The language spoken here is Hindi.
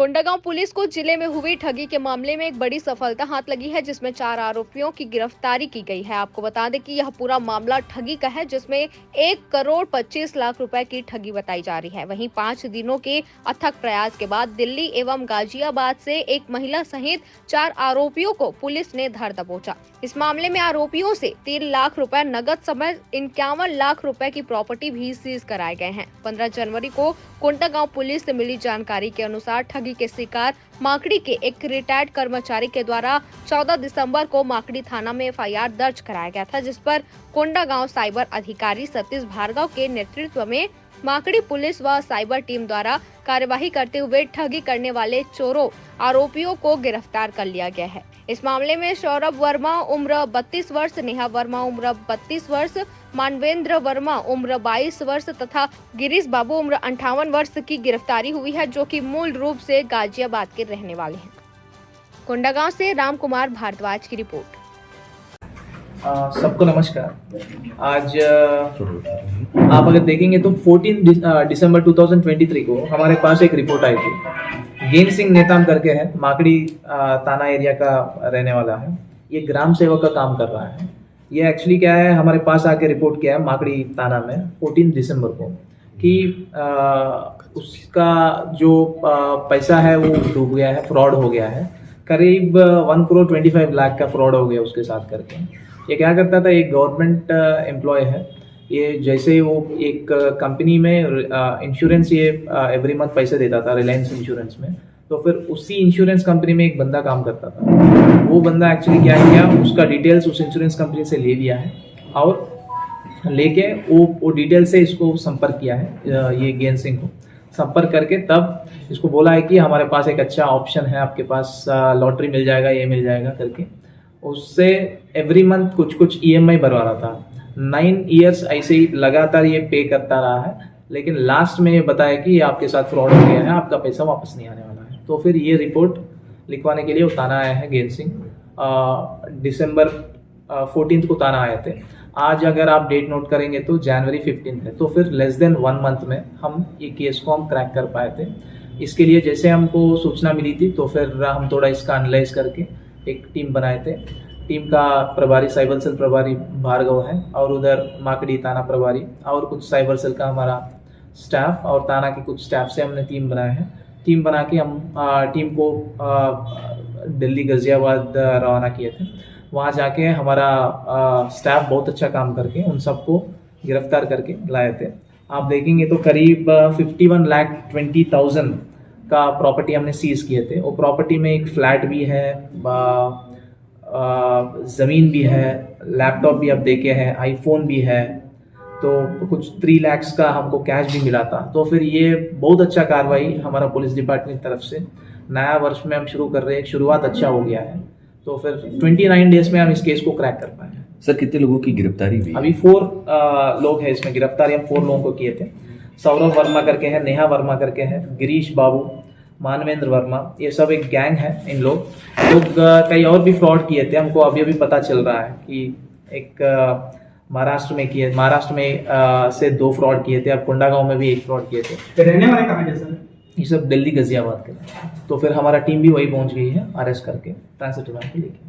कोंडागांव पुलिस को जिले में हुई ठगी के मामले में एक बड़ी सफलता हाथ लगी है, जिसमें 4 आरोपियों की गिरफ्तारी की गई है। आपको बता दें कि यह पूरा मामला ठगी का है, जिसमें 1,25,00,000 रुपए की ठगी बताई जा रही है। वहीं 5 दिनों के अथक प्रयास के बाद दिल्ली एवं गाजियाबाद से एक महिला सहित 4 आरोपियों को पुलिस ने धर दबोचा। इस मामले में आरोपियों से 3 लाख रुपए नगद समेत 51 लाख रुपए की प्रॉपर्टी भी सीज कराए गए हैं। 15 जनवरी को कोंडागांव पुलिस से मिली जानकारी के अनुसार ठगी के शिकार माकड़ी के एक रिटायर्ड कर्मचारी के द्वारा 14 दिसंबर को माकड़ी थाना में एफआईआर दर्ज कराया गया था, जिस पर कोंडागांव साइबर अधिकारी सतीश भार्गव के नेतृत्व में माकड़ी पुलिस व साइबर टीम द्वारा कार्यवाही करते हुए ठगी करने वाले चोरों आरोपियों को गिरफ्तार कर लिया गया है। इस मामले में सौरभ वर्मा उम्र 32 वर्ष, नेहा वर्मा उम्र 32 वर्ष, मानवेंद्र वर्मा उम्र 22 वर्ष तथा गिरीश बाबू उम्र 58 वर्ष की गिरफ्तारी हुई है, जो कि मूल रूप से गाजियाबाद के रहने वाले हैं। कोंडागांव से राम कुमार भारद्वाज की रिपोर्ट। सबको नमस्कार। आज आप अगर देखेंगे तो 14 दिसंबर 2023 को हमारे पास एक रिपोर्ट आई थी। गेन सिंह नेताम करके है, माकड़ी थाना एरिया का रहने वाला है। ये ग्राम सेवक का काम कर रहा है। ये एक्चुअली क्या है, हमारे पास आके रिपोर्ट किया है माकड़ी थाना में 14 दिसंबर को कि उसका जो पैसा है वो डूब गया है, फ्रॉड हो गया है। करीब 1,25,00,000 का फ्रॉड हो गया उसके साथ करके। ये क्या करता था, एक गवर्नमेंट एम्प्लॉय है। ये जैसे वो एक कंपनी में इंश्योरेंस ये एवरी मंथ पैसे देता था रिलायंस इंश्योरेंस में, तो फिर उसी इंश्योरेंस कंपनी में एक बंदा काम करता था। वो बंदा एक्चुअली क्या किया, उसका डिटेल्स उस इंश्योरेंस कंपनी से ले लिया है और लेके वो डिटेल से इसको संपर्क किया है, ये गेन सिंह को संपर्क करके तब इसको बोला है कि हमारे पास एक अच्छा ऑप्शन है, आपके पास लॉटरी मिल जाएगा, ये मिल जाएगा करके। उससे एवरी मंथ कुछ कुछ ईएमआई भरवा रहा था। 9 ईयर्स ऐसे ही लगातार ये पे करता रहा है, लेकिन लास्ट में ये बताया कि आपके साथ फ्रॉड हो गया है, आपका पैसा वापस नहीं आने वाला है। तो फिर ये रिपोर्ट लिखवाने के लिए वो थाना आया है गेन सिंह। दिसंबर 14 को थाना आए थे। आज अगर आप डेट नोट करेंगे तो जनवरी 15 है, तो फिर लेस देन 1 मंथ में हम ये केस को हम क्रैक कर पाए थे। इसके लिए जैसे हमको सूचना मिली थी तो फिर हम थोड़ा इसका एनालाइज करके एक टीम बनाए थे। टीम का प्रभारी साइबर सेल प्रभारी भार्गव है और उधर माकड़ी थाना प्रभारी और कुछ साइबर सेल का हमारा स्टाफ और थाना के कुछ स्टाफ से हमने टीम बनाए हैं। टीम बना के हम टीम को दिल्ली गाजियाबाद रवाना किए थे। वहाँ जाके हमारा स्टाफ बहुत अच्छा काम करके उन सबको गिरफ्तार करके लाए थे। आप देखेंगे तो करीब 51,20,000 का प्रॉपर्टी हमने सीज किए थे। वो प्रॉपर्टी में एक फ्लैट भी है, ज़मीन भी है, लैपटॉप भी आप देखे हैं, आईफोन भी है, तो कुछ 3 लाख का हमको कैश भी मिला था। तो फिर ये बहुत अच्छा कार्रवाई हमारा पुलिस डिपार्टमेंट की तरफ से नया वर्ष में हम शुरू कर रहे हैं, शुरुआत अच्छा हो गया है। तो फिर 29 डेज में हम इस केस को क्रैक कर पाए हैं। सर, कितने लोगों की गिरफ्तारी हुई? अभी 4 लोग हैं इसमें। गिरफ्तारी हम 4 लोगों को किए थे। सौरभ वर्मा करके है, नेहा वर्मा करके है, गिरीश बाबू, मानवेंद्र वर्मा, ये सब एक गैंग है। इन लोग कई और भी फ्रॉड किए थे। हमको अभी अभी पता चल रहा है कि एक महाराष्ट्र में से 2 फ्रॉड किए थे। अब कोंडागांव में भी 1 फ्रॉड किए थे। रहने वाले कहाँ के सर? ये सब दिल्ली गाजियाबाद के। तो फिर हमारा टीम भी वही पहुंच गई है अरेस्ट करके ट्रांसिट रिमांड पे लेके।